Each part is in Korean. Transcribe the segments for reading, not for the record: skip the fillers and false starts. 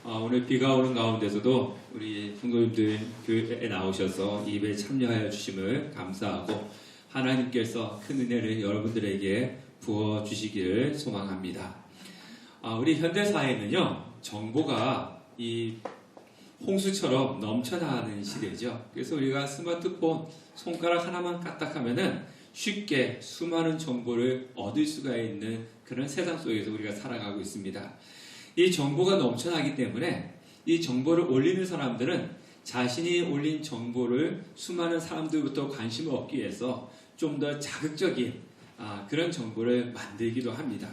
오늘 비가 오는 가운데서도 우리 성도님들 교회에 나오셔서 이 예배에 참여하여 주심을 감사하고 하나님께서 큰 은혜를 여러분들에게 부어주시기를 소망합니다. 우리 현대사회는요, 정보가 이 홍수처럼 넘쳐나는 시대죠. 그래서 우리가 스마트폰 손가락 하나만 까딱하면은 쉽게 수많은 정보를 얻을 수가 있는 그런 세상 속에서 우리가 살아가고 있습니다. 이 정보가 넘쳐나기 때문에 이 정보를 올리는 사람들은 자신이 올린 정보를 수많은 사람들부터 관심을 얻기 위해서 좀 더 자극적인 그런 정보를 만들기도 합니다.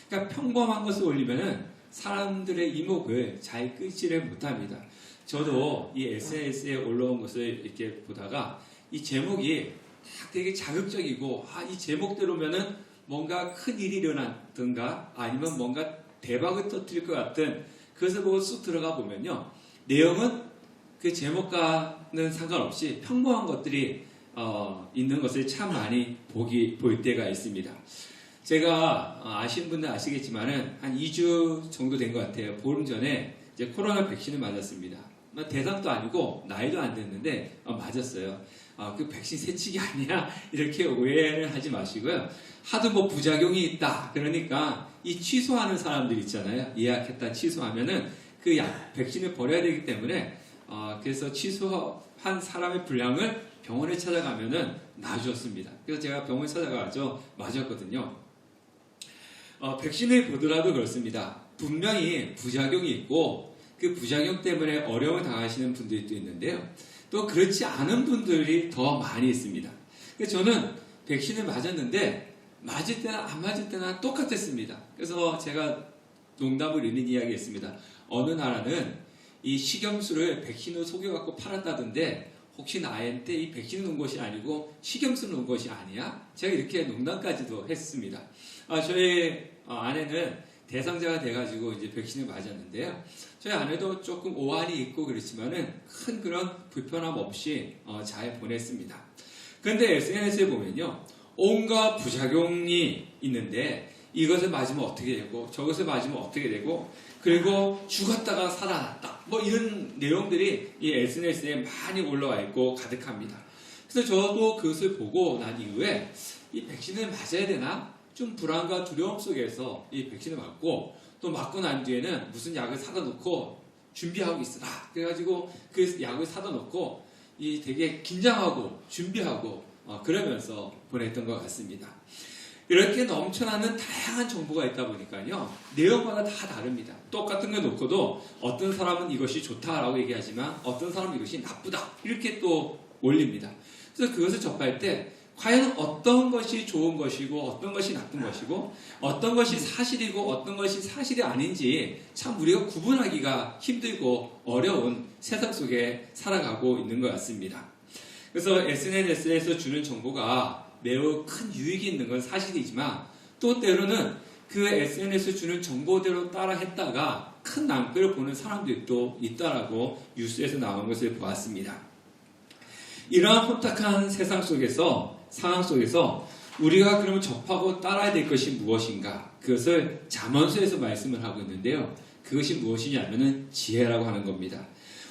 그러니까 평범한 것을 올리면은 사람들의 이목을 잘 끌지를 못합니다. 저도 이 SNS에 올라온 것을 이렇게 보다가 이 제목이 되게 자극적이고 이 제목대로면은 뭔가 큰 일이 일어났던가 아니면 뭔가 대박을 터뜨릴 것 같은 그것을 보고 쑥 들어가 보면요, 내용은 그 제목과는 상관없이 평범한 것들이 있는 것을 참 많이 볼 때가 있습니다. 제가 아시는 분들 아시겠지만은 한 2주 정도 된 것 같아요. 보름 전에 이제 코로나 백신을 맞았습니다. 대상도 아니고 나이도 안 됐는데 맞았어요. 그 백신 새치기 아니야? 이렇게 오해를 하지 마시고요. 하도 뭐 부작용이 있다. 그러니까 이 취소하는 사람들 있잖아요. 예약했다 취소하면은 그 백신을 버려야 되기 때문에 그래서 취소한 사람의 분량을 병원에 찾아가면은 놔주었습니다. 그래서 제가 병원에 찾아가서 맞았거든요. 백신을 보더라도 그렇습니다. 분명히 부작용이 있고 그 부작용 때문에 어려움을 당하시는 분들도 있는데요. 또 그렇지 않은 분들이 더 많이 있습니다. 그래서 저는 백신을 맞았는데 맞을 때나 안 맞을 때나 똑같았습니다. 그래서 제가 농담을 일는 이야기했습니다. 어느 나라는 이 식염수를 백신으로 속여갖고 팔았다던데 혹시 나한테 이 백신 놓은 것이 아니고 식염수 놓은 것이 아니야? 제가 이렇게 농담까지도 했습니다. 저희 아내는 대상자가 돼가지고 이제 백신을 맞았는데요. 저희 아내도 조금 오한이 있고 그렇지만은 큰 그런 불편함 없이 잘 보냈습니다. 그런데 SNS에 보면요, 온갖 부작용이 있는데 이것을 맞으면 어떻게 되고 저것을 맞으면 어떻게 되고 그리고 죽었다가 살아났다 뭐 이런 내용들이 이 SNS에 많이 올라와 있고 가득합니다. 그래서 저도 그것을 보고 난 이후에 이 백신을 맞아야 되나? 좀 불안과 두려움 속에서 이 백신을 맞고 또 맞고 난 뒤에는 무슨 약을 사다 놓고 준비하고 있으라. 그래가지고 그 약을 사다 놓고 이 되게 긴장하고 준비하고 그러면서 보냈던 것 같습니다. 이렇게 넘쳐나는 다양한 정보가 있다 보니까요, 내용마다 다 다릅니다. 똑같은 걸 놓고도 어떤 사람은 이것이 좋다라고 얘기하지만 어떤 사람은 이것이 나쁘다 이렇게 또 올립니다. 그래서 그것을 접할 때 과연 어떤 것이 좋은 것이고 어떤 것이 나쁜 것이고 어떤 것이 사실이고 어떤 것이 사실이 아닌지 참 우리가 구분하기가 힘들고 어려운 세상 속에 살아가고 있는 것 같습니다. 그래서 SNS에서 주는 정보가 매우 큰 유익이 있는 건 사실이지만 또 때로는 그 SNS에서 주는 정보대로 따라 했다가 큰 낭패를 보는 사람들도 있다라고 뉴스에서 나온 것을 보았습니다. 이러한 혼탁한 세상 속에서 상황 속에서 우리가 그러면 접하고 따라야 될 것이 무엇인가? 그것을 잠언서에서 말씀을 하고 있는데요. 그것이 무엇이냐면은 지혜라고 하는 겁니다.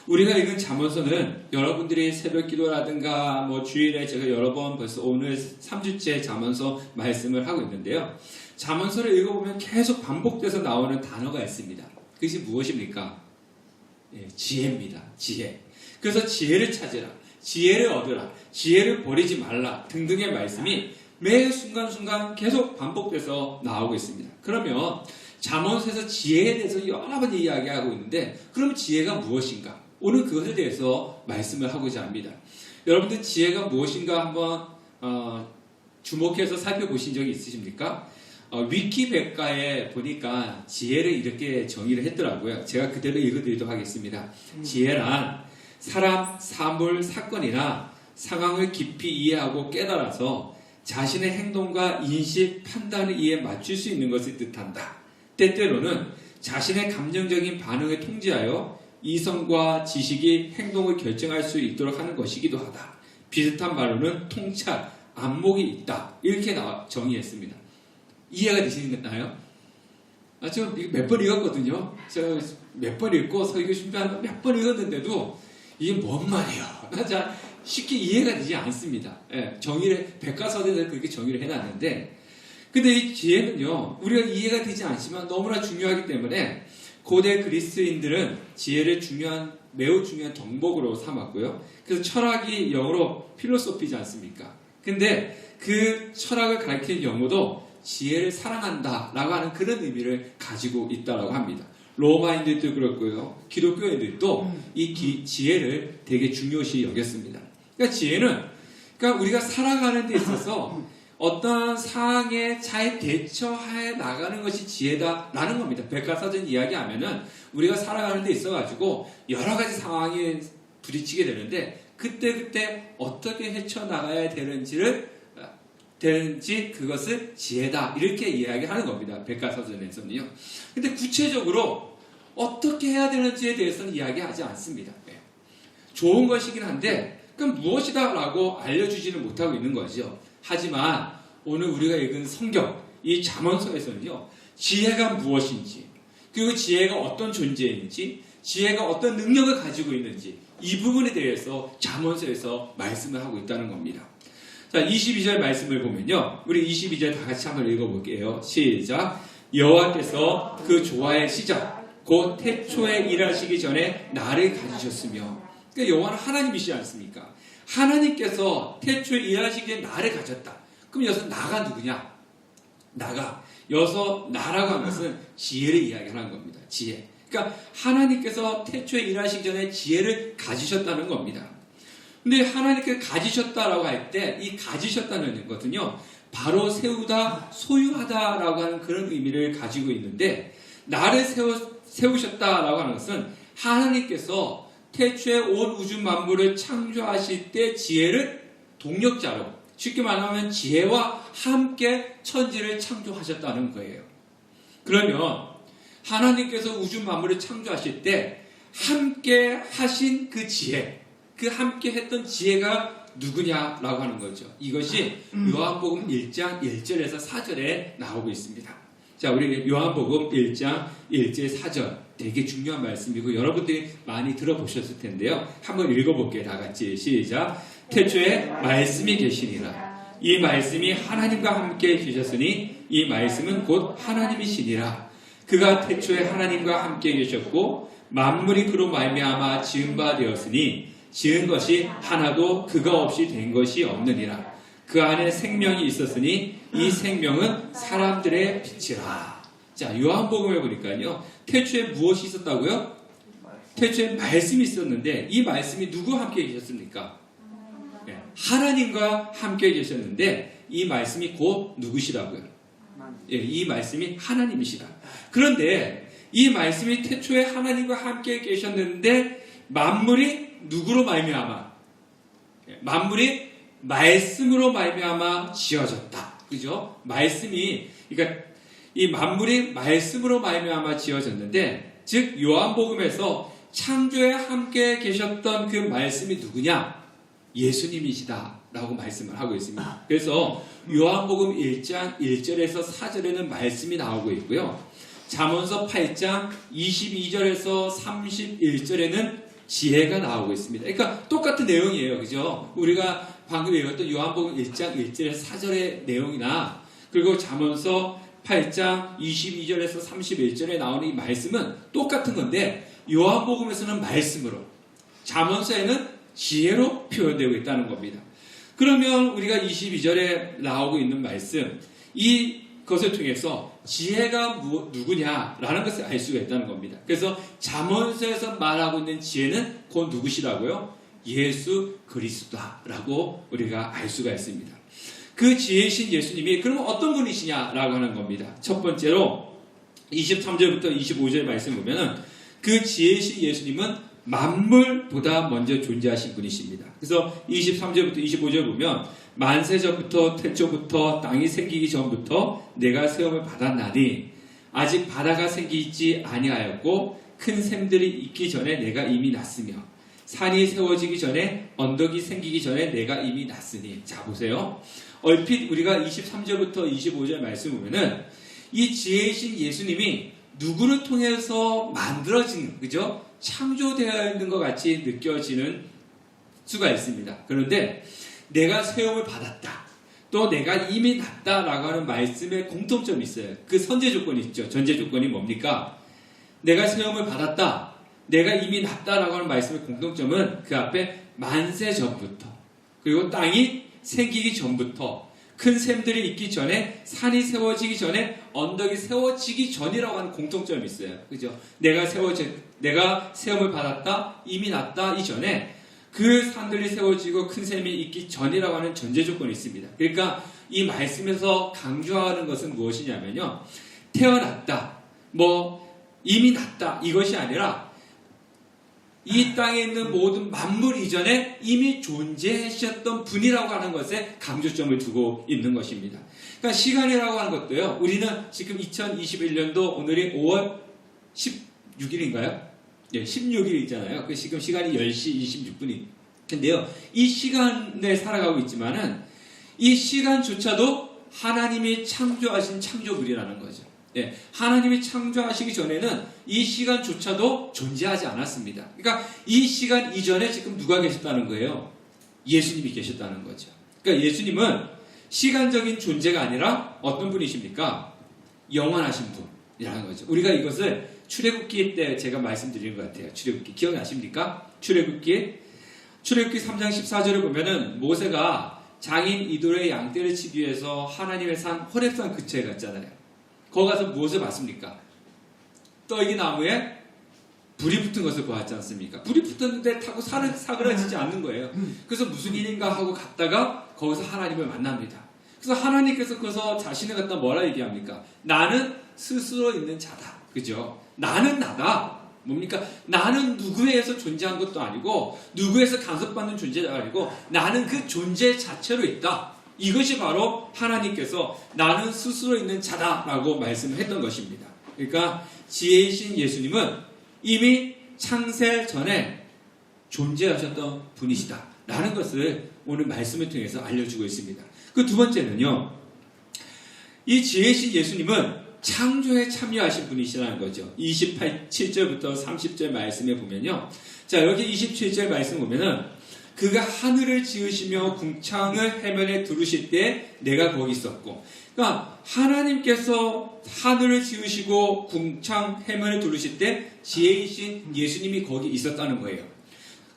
우리가 읽은 잠언서는 여러분들이 새벽 기도라든가 뭐 주일에 제가 여러 번 벌써 오늘 3주째 잠언서 말씀을 하고 있는데요. 잠언서를 읽어보면 계속 반복돼서 나오는 단어가 있습니다. 그것이 무엇입니까? 지혜입니다. 지혜. 그래서 지혜를 찾으라. 지혜를 얻으라. 지혜를 버리지 말라. 등등의 말씀이 매 순간순간 계속 반복돼서 나오고 있습니다. 그러면 잠언서에서 지혜에 대해서 여러 번 이야기하고 있는데 그럼 지혜가 무엇인가? 오늘 그것에 대해서 말씀을 하고자 합니다. 여러분들 지혜가 무엇인가 한번 주목해서 살펴보신 적이 있으십니까? 위키백과에 보니까 지혜를 이렇게 정의를 했더라고요. 제가 그대로 읽어드리도록 하겠습니다. 지혜란 사람, 사물, 사건이나 상황을 깊이 이해하고 깨달아서 자신의 행동과 인식, 판단을 이에 맞출 수 있는 것을 뜻한다. 때때로는 자신의 감정적인 반응을 통제하여 이성과 지식이 행동을 결정할 수 있도록 하는 것이기도 하다. 비슷한 말로는 통찰, 안목이 있다. 이렇게 정의했습니다. 이해가 되시나요? 저 몇 번 읽었거든요. 저 몇 번 읽고 설교 준비하는 몇 번 읽었는데도 이게 뭔 말이야. 나 쉽게 이해가 되지 않습니다. 예, 백과사전에서 그렇게 정의를 해놨는데, 근데 이 지혜는요, 우리가 이해가 되지 않지만 너무나 중요하기 때문에 고대 그리스인들은 지혜를 매우 중요한 덕목으로 삼았고요. 그래서 철학이 영어로 필로소피지 않습니까? 근데 그 철학을 가리키는 용어도 지혜를 사랑한다라고 하는 그런 의미를 가지고 있다라고 합니다. 로마인들도 그렇고요. 기독교인들도 이 지혜를 되게 중요시 여겼습니다. 그러니까 지혜는 우리가 살아가는 데 있어서 어떤 상황에 잘 대처해 나가는 것이 지혜다라는 겁니다. 백과사전 이야기하면은 우리가 살아가는 데 있어가지고 여러 가지 상황에 부딪히게 되는데 그때 어떻게 헤쳐나가야 되는지 그것을 지혜다 이렇게 이야기하는 겁니다. 백과사전에서는요. 근데 구체적으로 어떻게 해야 되는지에 대해서는 이야기하지 않습니다. 좋은 것이긴 한데 그럼 무엇이다 라고 알려주지는 못하고 있는 거죠. 하지만 오늘 우리가 읽은 성경, 이 잠언서에서는요, 지혜가 무엇인지, 그리고 지혜가 어떤 존재인지, 지혜가 어떤 능력을 가지고 있는지, 이 부분에 대해서 잠언서에서 말씀을 하고 있다는 겁니다. 자, 22절 말씀을 보면요, 우리 22절 다 같이 한번 읽어볼게요. 시작. 여호와께서 그 조화의 시작, 곧 태초에 일하시기 전에 나를 가지셨으며, 그러니까 여호와는 하나님이시지 않습니까? 하나님께서 태초에 일하시기 전에 나를 가졌다. 그럼 여기서 나가 누구냐? 여기서 나라고 하는 것은 지혜를 이야기하는 겁니다. 지혜. 그러니까 하나님께서 태초에 일하시기 전에 지혜를 가지셨다는 겁니다. 근데 하나님께서 가지셨다라고 할 때 이 가지셨다는 것은요, 바로 세우다, 소유하다라고 하는 그런 의미를 가지고 있는데, 나를 세우셨다라고 하는 것은 하나님께서 태초에 온 우주 만물을 창조하실 때 지혜를 동력자로, 쉽게 말하면 지혜와 함께 천지를 창조하셨다는 거예요. 그러면 하나님께서 우주 만물을 창조하실 때 함께 하신 그 지혜, 그 함께 했던 지혜가 누구냐라고 하는 거죠. 이것이 요한복음 1장 1절에서 4절에 나오고 있습니다. 자, 우리 요한복음 1장 1절 4절 되게 중요한 말씀이고 여러분들이 많이 들어보셨을 텐데요. 한번 읽어볼게요. 다 같이 시작. 태초에 말씀이 계시니라. 이 말씀이 하나님과 함께 계셨으니 이 말씀은 곧 하나님이시니라. 그가 태초에 하나님과 함께 계셨고 만물이 그로 말미암아 지은 바 되었으니 지은 것이 하나도 그가 없이 된 것이 없느니라. 그 안에 생명이 있었으니 이 생명은 사람들의 빛이라. 자, 요한복음에 보니까요, 태초에 무엇이 있었다고요? 태초에 말씀이 있었는데 이 말씀이 누구와 함께 계셨습니까? 네, 하나님과 함께 계셨는데 이 말씀이 곧 누구시라고요? 예, 이 말씀이 하나님이시다. 그런데 이 말씀이 태초에 하나님과 함께 계셨는데 만물이 누구로 말미암아? 만물이 말씀으로 말미암아 지어졌다. 그죠? 말씀이, 그러니까 이 만물이 말씀으로 말미암아 지어졌는데, 즉 요한복음에서 창조에 함께 계셨던 그 말씀이 누구냐? 예수님이시다라고 말씀을 하고 있습니다. 그래서 요한복음 1장 1절에서 4절에는 말씀이 나오고 있고요. 잠언서 8장 22절에서 31절에는 지혜가 나오고 있습니다. 그러니까 똑같은 내용이에요. 그죠? 우리가 방금 읽었던 요한복음 1장 1절에서 4절의 내용이나 그리고 잠언서 8장 22절에서 31절에 나오는 이 말씀은 똑같은 건데 요한복음에서는 말씀으로, 잠언서에는 지혜로 표현되고 있다는 겁니다. 그러면 우리가 22절에 나오고 있는 말씀, 이것을 통해서 지혜가 누구냐라는 것을 알 수가 있다는 겁니다. 그래서 잠언서에서 말하고 있는 지혜는 곧 누구시라고요? 예수 그리스도다라고 우리가 알 수가 있습니다. 그 지혜이신 예수님이 그러면 어떤 분이시냐라고 하는 겁니다. 첫 번째로 23절부터 25절 말씀 보면은 그 지혜이신 예수님은 만물보다 먼저 존재하신 분이십니다. 그래서 23절부터 25절 보면 만세전부터 태초부터 땅이 생기기 전부터 내가 세움을 받았나니 아직 바다가 생기지 아니하였고 큰 샘들이 있기 전에 내가 이미 났으며 산이 세워지기 전에 언덕이 생기기 전에 내가 이미 났으니. 자, 보세요. 얼핏 우리가 23절부터 25절 말씀 보면은 이 지혜이신 예수님이 누구를 통해서 만들어진, 그죠? 창조되어 있는 것 같이 느껴지는 수가 있습니다. 그런데 내가 세움을 받았다, 또 내가 이미 났다라고 하는 말씀에 공통점이 있어요. 그 선제 조건이 있죠. 전제 조건이 뭡니까? 내가 세움을 받았다, 내가 이미 났다라고 하는 말씀의 공통점은 그 앞에 만세 전부터, 그리고 땅이 생기기 전부터, 큰 샘들이 있기 전에, 산이 세워지기 전에, 언덕이 세워지기 전이라고 하는 공통점이 있어요. 그죠? 내가 세움을 받았다, 이미 났다 이전에 그 산들이 세워지고 큰 샘이 있기 전이라고 하는 전제 조건이 있습니다. 그러니까 이 말씀에서 강조하는 것은 무엇이냐면요, 태어났다, 이미 났다, 이것이 아니라 이 땅에 있는 모든 만물 이전에 이미 존재하셨던 분이라고 하는 것에 강조점을 두고 있는 것입니다. 그러니까 시간이라고 하는 것도요, 우리는 지금 2021년도 오늘이 5월 16일인가요? 예, 16일이잖아요. 그 지금 시간이 10시 26분이. 근데요, 이 시간에 살아가고 있지만은 이 시간조차도 하나님이 창조하신 창조물이라는 거죠. 예, 하나님이 창조하시기 전에는 이 시간조차도 존재하지 않았습니다. 그러니까 이 시간 이전에 지금 누가 계셨다는 거예요? 예수님이 계셨다는 거죠. 그러니까 예수님은 시간적인 존재가 아니라 어떤 분이십니까? 영원하신 분이라는 거죠. 우리가 이것을 출애굽기 때 제가 말씀드린 것 같아요. 출애굽기 기억나십니까? 출애굽기 3장 14절을 보면은 모세가 장인 이돌의 양떼를 치기 위해서 하나님의 산 호렙산 근처에 갔잖아요. 거기 가서 무엇을 봤습니까? 떡이 나무에 불이 붙은 것을 보았지 않습니까? 불이 붙었는데 타고 사그라지지 않는 거예요. 그래서 무슨 일인가 하고 갔다가 거기서 하나님을 만납니다. 그래서 하나님께서 거기서 자신을 갖다 뭐라 얘기합니까? 나는 스스로 있는 자다. 그죠? 나는 나다. 뭡니까? 나는 누구에서 존재한 것도 아니고 누구에서 간섭받는 존재가 아니고 나는 그 존재 자체로 있다. 이것이 바로 하나님께서 나는 스스로 있는 자다라고 말씀을 했던 것입니다. 그러니까 지혜이신 예수님은 이미 창세 전에 존재하셨던 분이시다라는 것을 오늘 말씀을 통해서 알려주고 있습니다. 그 두 번째는요, 이 지혜이신 예수님은 창조에 참여하신 분이시라는 거죠. 27절부터 30절 말씀에 보면요, 자, 여기 27절 말씀 보면은 그가 하늘을 지으시며 궁창을 해면에 두르실 때 내가 거기 있었고, 그러니까 하나님께서 하늘을 지으시고 궁창 해면에 두르실 때 지혜이신 예수님이 거기 있었다는 거예요.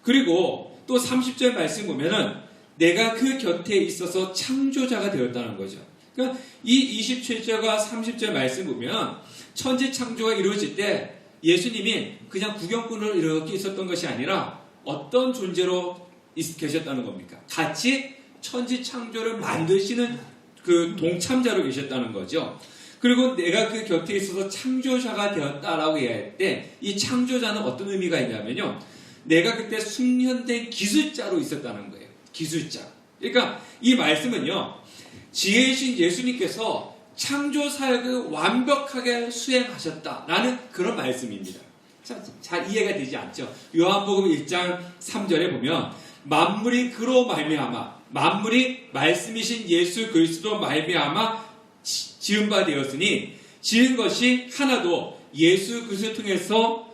그리고 또 30절 말씀 보면은 내가 그 곁에 있어서 창조자가 되었다는 거죠. 그러니까 이 27절과 30절 말씀 보면 천지 창조가 이루어질 때 예수님이 그냥 구경꾼으로 이렇게 있었던 것이 아니라 어떤 존재로 계셨다는 겁니까? 같이 천지 창조를 만드시는 그 동참자로 계셨다는 거죠. 그리고 내가 그 곁에 있어서 창조자가 되었다라고 얘기할 때 이 창조자는 어떤 의미가 있냐면요, 내가 그때 숙련된 기술자로 있었다는 거예요. 기술자. 그러니까 이 말씀은요, 지혜이신 예수님께서 창조 사역을 완벽하게 수행하셨다라는 그런 말씀입니다. 잘 이해가 되지 않죠? 요한복음 1장 3절에 보면 만물이 그로 말미암아, 만물이 말씀이신 예수 그리스도 말미암아 지은 바 되었으니 지은 것이 하나도 예수 그리스도 통해서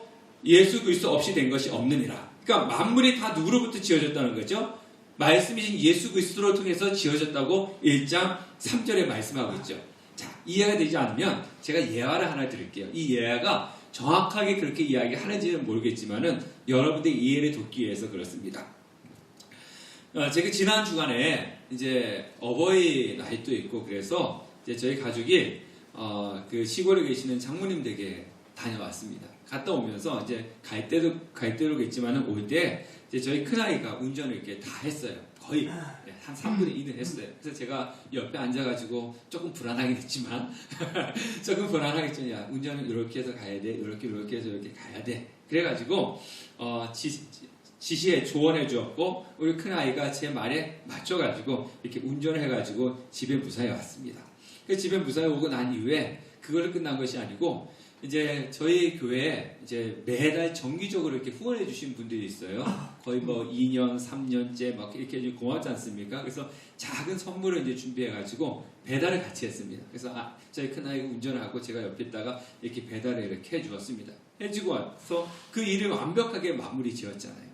예수 그리스도 없이 된 것이 없느니라. 그러니까 만물이 다 누구로부터 지어졌다는 거죠? 말씀이신 예수 그리스도를 통해서 지어졌다고 1장 3절에 말씀하고 있죠. 자, 이해가 되지 않으면 제가 예화를 하나 드릴게요. 이 예화가 정확하게 그렇게 이야기하는지는 모르겠지만은 여러분들의 이해를 돕기 위해서 그렇습니다. 제가 지난 주간에 이제 어버이날도 있고 그래서 이제 저희 가족이 그 시골에 계시는 장모님 댁에 다녀왔습니다. 갔다 오면서 이제 갈 때로겠지만은 올 때 이제 저희 큰아이가 운전을 이렇게 다 했어요. 거의 한 3분의 2는 했어요. 그래서 제가 옆에 앉아가지고 조금 불안하긴 했지만 조금 불안하겠죠. 야, 운전을 이렇게 해서 가야 돼. 이렇게 해서 이렇게 가야 돼. 그래가지고 지시에 조언해 주었고 우리 큰아이가 제 말에 맞춰가지고 이렇게 운전을 해가지고 집에 무사히 왔습니다. 집에 무사히 오고 난 이후에 그걸로 끝난 것이 아니고 이제 저희 교회에 이제 매달 정기적으로 이렇게 후원해 주신 분들이 있어요. 거의 뭐 2년, 3년째 막 이렇게 좀 고맙지 않습니까? 그래서 작은 선물을 이제 준비해 가지고 배달을 같이 했습니다. 그래서 저희 큰아이가 운전하고 제가 옆에 있다가 이렇게 배달을 이렇게 해 주었습니다. 해주고 와서 그 일을 완벽하게 마무리 지었잖아요.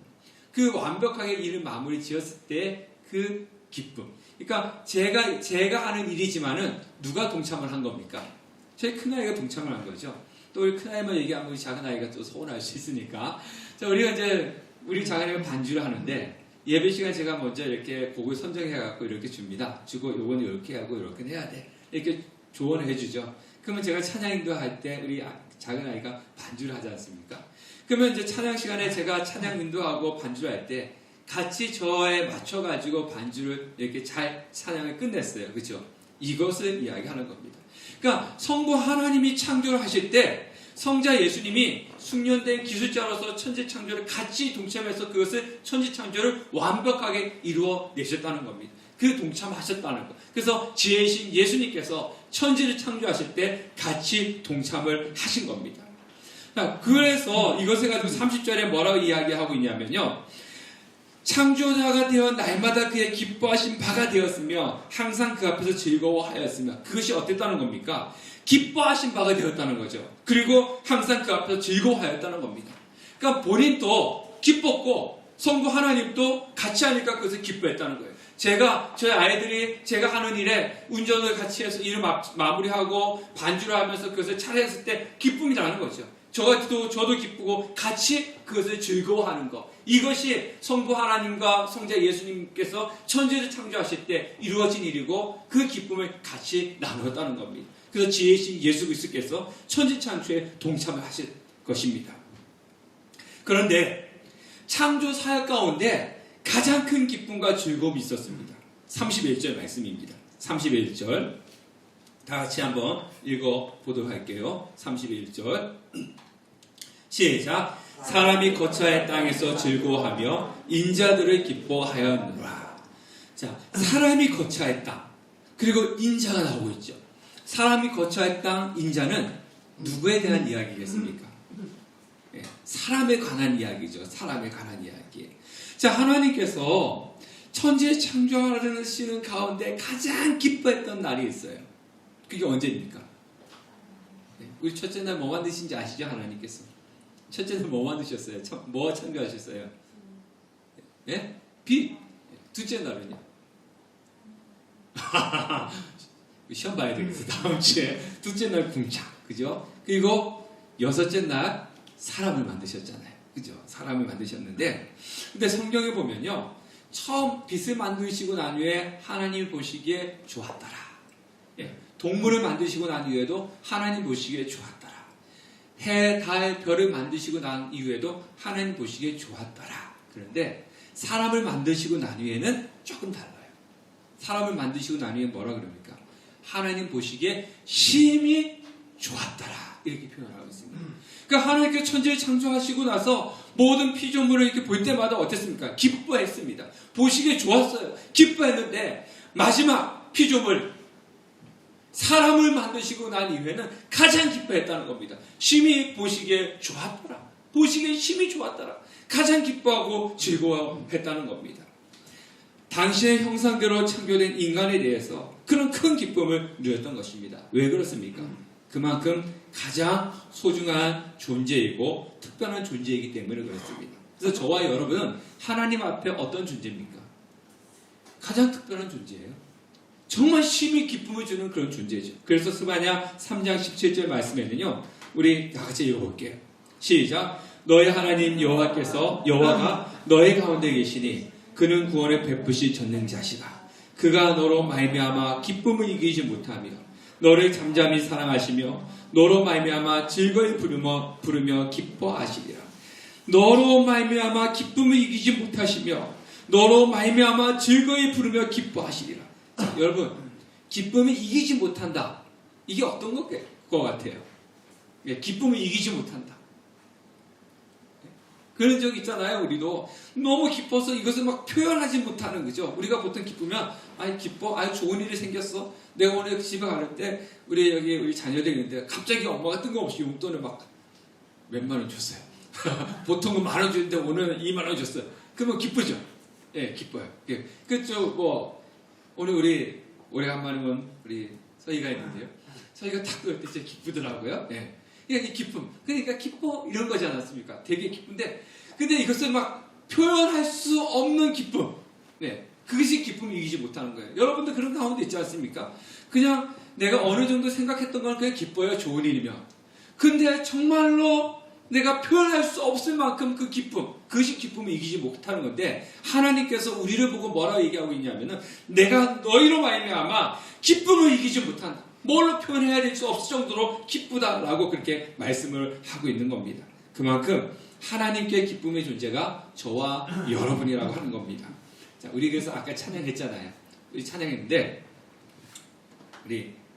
그 완벽하게 일을 마무리 지었을 때 그 기쁨. 그러니까 제가 하는 일이지만은 누가 동참을 한 겁니까? 저희 큰아이가 동참을 한 거죠. 또 우리 큰아이만 얘기하면 우리 작은아이가 또 서운할 수 있으니까. 자, 우리가 이제, 우리 작은아이가 반주를 하는데, 예배 시간 제가 먼저 이렇게 곡을 선정해갖고 이렇게 줍니다. 주고, 요거는 이렇게 하고, 이렇게 해야 돼. 이렇게 조언을 해주죠. 그러면 제가 찬양인도 할 때, 우리 작은아이가 반주를 하지 않습니까? 그러면 이제 찬양 시간에 제가 찬양 인도하고 반주를 할 때, 같이 저에 맞춰가지고 반주를 이렇게 잘 찬양을 끝냈어요. 그죠? 이것을 이야기하는 겁니다. 그러니까 성부 하나님이 창조를 하실 때 성자 예수님이 숙련된 기술자로서 천지 창조를 같이 동참해서 그것을 천지 창조를 완벽하게 이루어 내셨다는 겁니다. 그 동참하셨다는 것. 그래서 지혜이신 예수님께서 천지를 창조하실 때 같이 동참을 하신 겁니다. 그래서 이것을 가지고 30절에 뭐라고 이야기하고 있냐면요. 창조자가 되어 날마다 그의 기뻐하신 바가 되었으며 항상 그 앞에서 즐거워하였으며 그것이 어땠다는 겁니까? 기뻐하신 바가 되었다는 거죠. 그리고 항상 그 앞에서 즐거워하였다는 겁니다. 그러니까 본인도 기뻤고 성부 하나님도 같이 하니까 그것을 기뻐했다는 거예요. 저희 아이들이 제가 하는 일에 운전을 같이 해서 일을 마무리하고 반주를 하면서 그것을 차례했을 때 기쁨이 나는 거죠. 저도 기쁘고 같이 그것을 즐거워하는 것. 이것이 성부 하나님과 성자 예수님께서 천지를 창조하실 때 이루어진 일이고 그 기쁨을 같이 나누었다는 겁니다. 그래서 지혜이신 예수 그리스도께서 천지 창조에 동참을 하실 것입니다. 그런데 창조 사역 가운데 가장 큰 기쁨과 즐거움이 있었습니다. 31절 말씀입니다. 31절 다 같이 한번 읽어보도록 할게요. 31절 시작. 사람이 거처의 땅에서 즐거워하며 인자들을 기뻐하였노라. 자, 사람이 거처의 땅 그리고 인자가 나오고 있죠. 사람이 거처의 땅, 인자는 누구에 대한 이야기겠습니까? 네, 사람에 관한 이야기죠. 사람에 관한 이야기. 자, 하나님께서 천지에 창조하시는 가운데 가장 기뻐했던 날이 있어요. 그게 언제입니까? 네, 우리 첫째 날 뭐 만드신지 아시죠? 하나님께서. 첫째 날 뭐 만드셨어요? 뭐 창조하셨어요? 예? 빛. 둘째 날은요? 시험 봐야 되겠어. 다음 주에. 둘째 날 궁창. 그죠? 그리고 여섯째 날 사람을 만드셨잖아요. 그죠? 사람을 만드셨는데, 근데 성경에 보면요. 처음 빛을 만드시고 난 후에 하나님 보시기에 좋았더라. 예. 동물을 만드시고 난 이후에도 하나님 보시기에 좋았더라. 해, 달, 별을 만드시고 난 이후에도 하나님 보시기에 좋았더라. 그런데 사람을 만드시고 난 후에는 조금 달라요. 사람을 만드시고 난 후에 뭐라 그럽니까? 하나님 보시기에 심히 좋았더라. 이렇게 표현하고 있습니다. 그러니까 하나님께서 천지를 창조하시고 나서 모든 피조물을 이렇게 볼 때마다 어땠습니까? 기뻐했습니다. 보시기에 좋았어요. 기뻐했는데 마지막 피조물 사람을 만드시고 난 이후에는 가장 기뻐했다는 겁니다. 심히 보시기에 좋았더라. 보시기에 심히 좋았더라. 가장 기뻐하고 즐거워했다는 겁니다. 당신의 형상대로 창조된 인간에 대해서 그런 큰 기쁨을 누렸던 것입니다. 왜 그렇습니까? 그만큼 가장 소중한 존재이고 특별한 존재이기 때문에 그렇습니다. 그래서 저와 여러분은 하나님 앞에 어떤 존재입니까? 가장 특별한 존재예요. 정말 심히 기쁨을 주는 그런 존재죠. 그래서 스바냐 3장 17절 말씀에는요. 우리 다 같이 읽어볼게요. 시작. 너의 하나님 여호와가 너의 가운데 계시니 그는 구원의 베푸시 전능자시다. 그가 너로 말미암아 기쁨을 이기지 못하며 너를 잠잠히 사랑하시며 너로 말미암아 즐거이 부르며 기뻐하시리라. 너로 말미암아 기쁨을 이기지 못하시며 너로 말미암아 즐거이 부르며 기뻐하시리라. 자, 여러분, 기쁨을 이기지 못한다. 이게 어떤 것 같아요? 기쁨을 이기지 못한다. 그런 적 있잖아요. 우리도 너무 기뻐서 이것을 막 표현하지 못하는 거죠. 우리가 보통 기쁘면 아이 기뻐, 아이 좋은 일이 생겼어. 내가 오늘 집에 가는 때 우리 자녀들이 있는데 갑자기 엄마가 뜬금없이 용돈을 막 몇만 원 줬어요. 보통은 10,000원 주는데 오늘은 2만 원 줬어요. 그러면 기쁘죠. 예, 기뻐요. 예. 그쪽 오늘 우리 오래간만에 온 우리 서희가 있는데요. 서희가 딱 그럴 때 진짜 기쁘더라고요. 예. 그러니까 이 기쁨. 그러니까 기뻐 이런 거지 않았습니까? 되게 기쁜데 근데 이것을 막 표현할 수 없는 기쁨. 네. 그것이 기쁨을 이기지 못하는 거예요. 여러분도 그런 가운데 있지 않습니까? 그냥 내가 어느 정도 생각했던 건 그냥 기뻐요. 좋은 일이면. 근데 정말로 내가 표현할 수 없을 만큼 그 기쁨, 그것이 기쁨을 이기지 못하는 건데 하나님께서 우리를 보고 뭐라고 얘기하고 있냐면은 내가 너희로 말미암아 기쁨을 이기지 못한다. 뭘로 표현해야 될 수 없을 정도로 기쁘다라고 그렇게 말씀을 하고 있는 겁니다. 그만큼 하나님께 기쁨의 존재가 저와 여러분이라고 하는 겁니다. 자, 우리 그래서 아까 찬양했잖아요. 우리 찬양했는데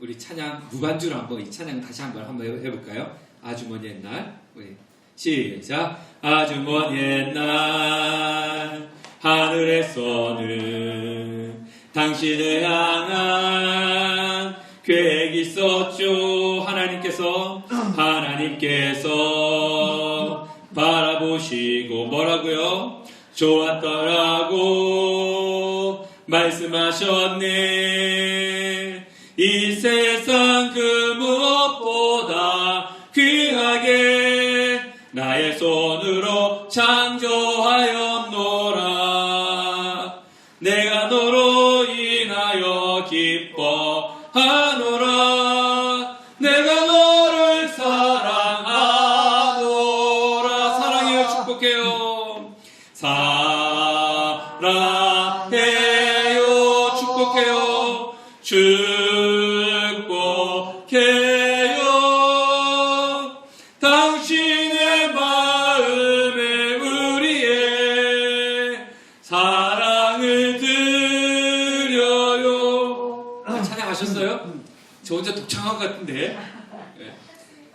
우리 찬양 무반주로 한번 이 찬양 다시 한번 해볼까요? 아주 먼 옛날 우리 시작. 아주 먼 옛날 하늘에서는 당신을 향한 계획이 있었죠. 하나님께서 바라보시고 뭐라고요? 좋았더라고 말씀하셨네. 이 세상 그 무엇보다 귀하게 나의 손으로 창조하였노라. 내가 너로 인하여 기뻐하노라. 내가 너를 사랑하노라. 사랑해요. 축복해요. 사랑해요. 축복해요. 축복해요. 당신의 마음에 우리의 사랑을 드려요. 찬양하셨어요? 저 혼자 독창한 것 같은데.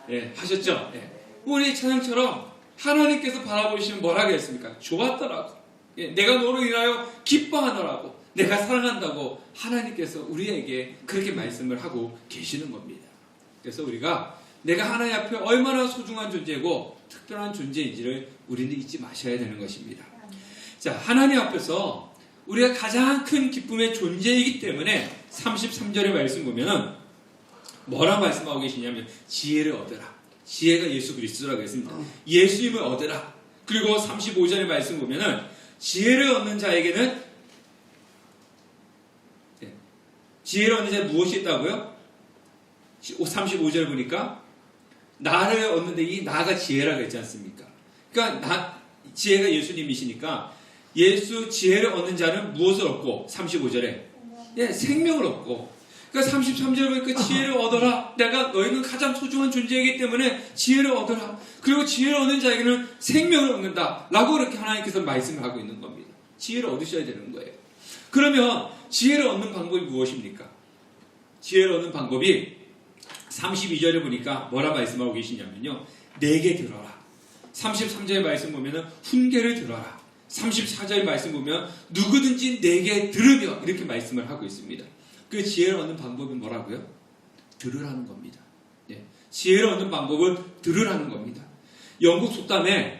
예, 하셨죠? 예. 우리 찬양처럼 하나님께서 바라보시면 뭐라고 했습니까? 좋았더라고. 예, 내가 너로 인하여 기뻐하노라고. 내가 사랑한다고 하나님께서 우리에게 그렇게 말씀을 하고 계시는 겁니다. 그래서 우리가 내가 하나님 앞에 얼마나 소중한 존재고 특별한 존재인지를 우리는 잊지 마셔야 되는 것입니다. 자, 하나님 앞에서 우리가 가장 큰 기쁨의 존재이기 때문에 33절의 말씀 보면은 뭐라 말씀하고 계시냐면 지혜를 얻으라. 지혜가 예수 그리스도라고 했습니다. 예수님을 얻으라. 그리고 35절의 말씀 보면은 지혜를 얻는 자에게는 지혜를 얻는 자에 무엇이 있다고요? 35절 보니까 나를 얻는데 이 나가 지혜라고 했지 않습니까? 그러니까 지혜가 예수님이시니까 예수 지혜를 얻는 자는 무엇을 얻고 35절에 생명을 얻고 그러니까 33절에 보니까 지혜를 얻어라. 내가 너희는 가장 소중한 존재이기 때문에 지혜를 얻어라. 그리고 지혜를 얻는 자에게는 생명을 얻는다. 라고 그렇게 하나님께서 말씀을 하고 있는 겁니다. 지혜를 얻으셔야 되는 거예요. 그러면 지혜를 얻는 방법이 무엇입니까? 지혜를 얻는 방법이 32절에 보니까 뭐라 말씀하고 계시냐면요. 내게 들어라. 33절의 말씀 보면은 훈계를 들어라. 34절의 말씀 보면 누구든지 내게 들으며 이렇게 말씀을 하고 있습니다. 그 지혜를 얻는 방법은 뭐라고요? 들으라는 겁니다. 예. 지혜를 얻는 방법은 들으라는 겁니다. 영국 속담에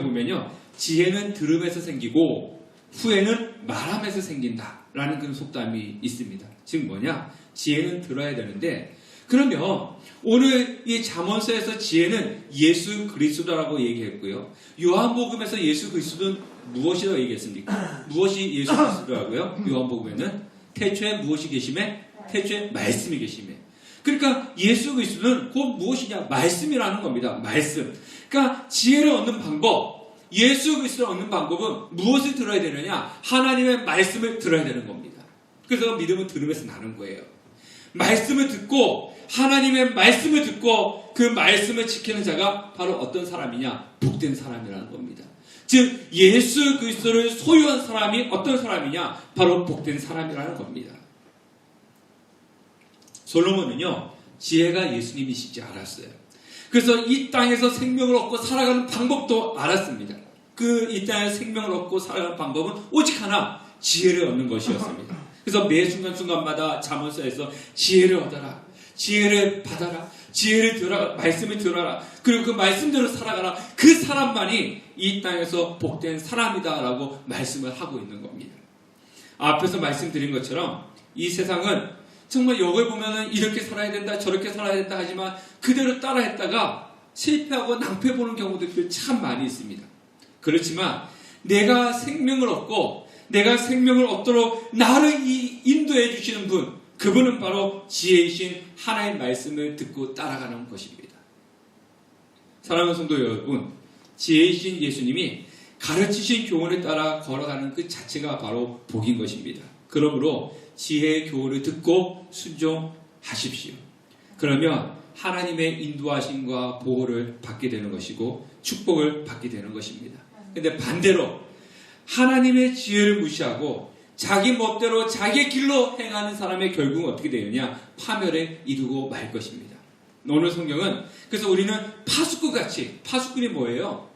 보면요. 지혜는 들음에서 생기고 후에는 말함에서 생긴다라는 그런 속담이 있습니다. 즉 뭐냐? 지혜는 들어야 되는데 그러면 오늘 이 잠언서에서 지혜는 예수 그리스도라고 얘기했고요. 요한복음에서 예수 그리스도는 무엇이라고 얘기했습니까? 무엇이 예수 그리스도라고요? 요한복음에는 태초에 무엇이 계심에? 태초에 말씀이 계심에. 그러니까 예수 그리스도는 곧 무엇이냐? 말씀이라는 겁니다. 말씀. 그러니까 지혜를 얻는 방법, 예수 그리스도를 얻는 방법은 무엇을 들어야 되느냐? 하나님의 말씀을 들어야 되는 겁니다. 그래서 믿음은 들음에서 나는 거예요. 말씀을 듣고 하나님의 말씀을 듣고 그 말씀을 지키는 자가 바로 어떤 사람이냐? 복된 사람이라는 겁니다. 즉 예수 그리스도를 소유한 사람이 어떤 사람이냐? 바로 복된 사람이라는 겁니다. 솔로몬은요. 지혜가 예수님이시지 알았어요. 그래서 이 땅에서 생명을 얻고 살아가는 방법도 알았습니다. 이 땅에서 생명을 얻고 살아가는 방법은 오직 하나, 지혜를 얻는 것이었습니다. 그래서 매 순간순간마다 잠언서에서 지혜를 얻어라, 지혜를 받아라, 지혜를 들어라, 말씀을 들어라, 그리고 그 말씀대로 살아가라. 그 사람만이 이 땅에서 복된 사람이다라고 말씀을 하고 있는 겁니다. 앞에서 말씀드린 것처럼 이 세상은 정말 역을 보면은 이렇게 살아야 된다, 저렇게 살아야 된다 하지만 그대로 따라했다가 실패하고 낭패보는 경우들이 참 많이 있습니다. 그렇지만 내가 생명을 얻고 내가 생명을 얻도록 나를 인도해 주시는 분, 그분은 바로 지혜이신 하나님의 말씀을 듣고 따라가는 것입니다. 사랑하는 성도 여러분, 지혜이신 예수님이 가르치신 교훈에 따라 걸어가는 그 자체가 바로 복인 것입니다. 그러므로 지혜의 교훈을 듣고 순종하십시오. 그러면 하나님의 인도하심과 보호를 받게 되는 것이고 축복을 받게 되는 것입니다. 근데 반대로 하나님의 지혜를 무시하고 자기 멋대로 자기의 길로 행하는 사람의 결국은 어떻게 되느냐? 파멸에 이르고 말 것입니다. 오늘 성경은 그래서 우리는 파수꾼같이, 파수꾼이 뭐예요?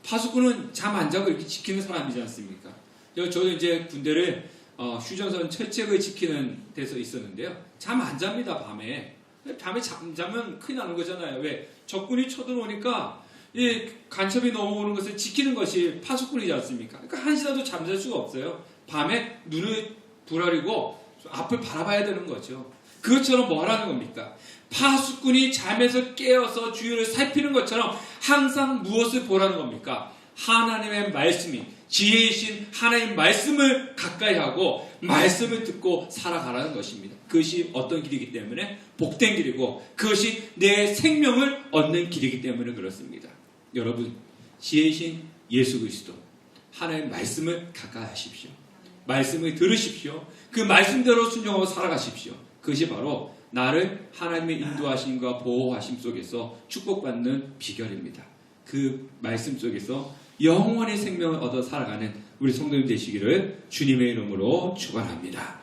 파수꾼은 잠 안 자고 이렇게 지키는 사람이지 않습니까? 저도 이제 군대를 휴전선 철책을 지키는 데서 있었는데요. 잠 안 잡니다, 밤에. 밤에 잠자면 큰일 나는 거잖아요. 왜? 적군이 쳐들어오니까 이 간첩이 넘어오는 것을 지키는 것이 파수꾼이지 않습니까? 그러니까 한시라도 잠잘 수가 없어요. 밤에 눈을 부라리고 앞을 바라봐야 되는 거죠. 그것처럼 뭐 하라는 겁니까? 파수꾼이 잠에서 깨어서 주위를 살피는 것처럼 항상 무엇을 보라는 겁니까? 하나님의 말씀이, 지혜이신 하나님의 말씀을 가까이 하고 말씀을 듣고 살아가라는 것입니다. 그것이 어떤 길이기 때문에 복된 길이고 그것이 내 생명을 얻는 길이기 때문에 그렇습니다. 여러분, 지혜이신 예수 그리스도 하나님의 말씀을 가까이 하십시오. 말씀을 들으십시오. 그 말씀대로 순종하고 살아가십시오. 그것이 바로 나를 하나님의 인도하심과 보호하심 속에서 축복받는 비결입니다. 그 말씀 속에서 영원히 생명을 얻어 살아가는 우리 성도님 되시기를 주님의 이름으로 축원합니다.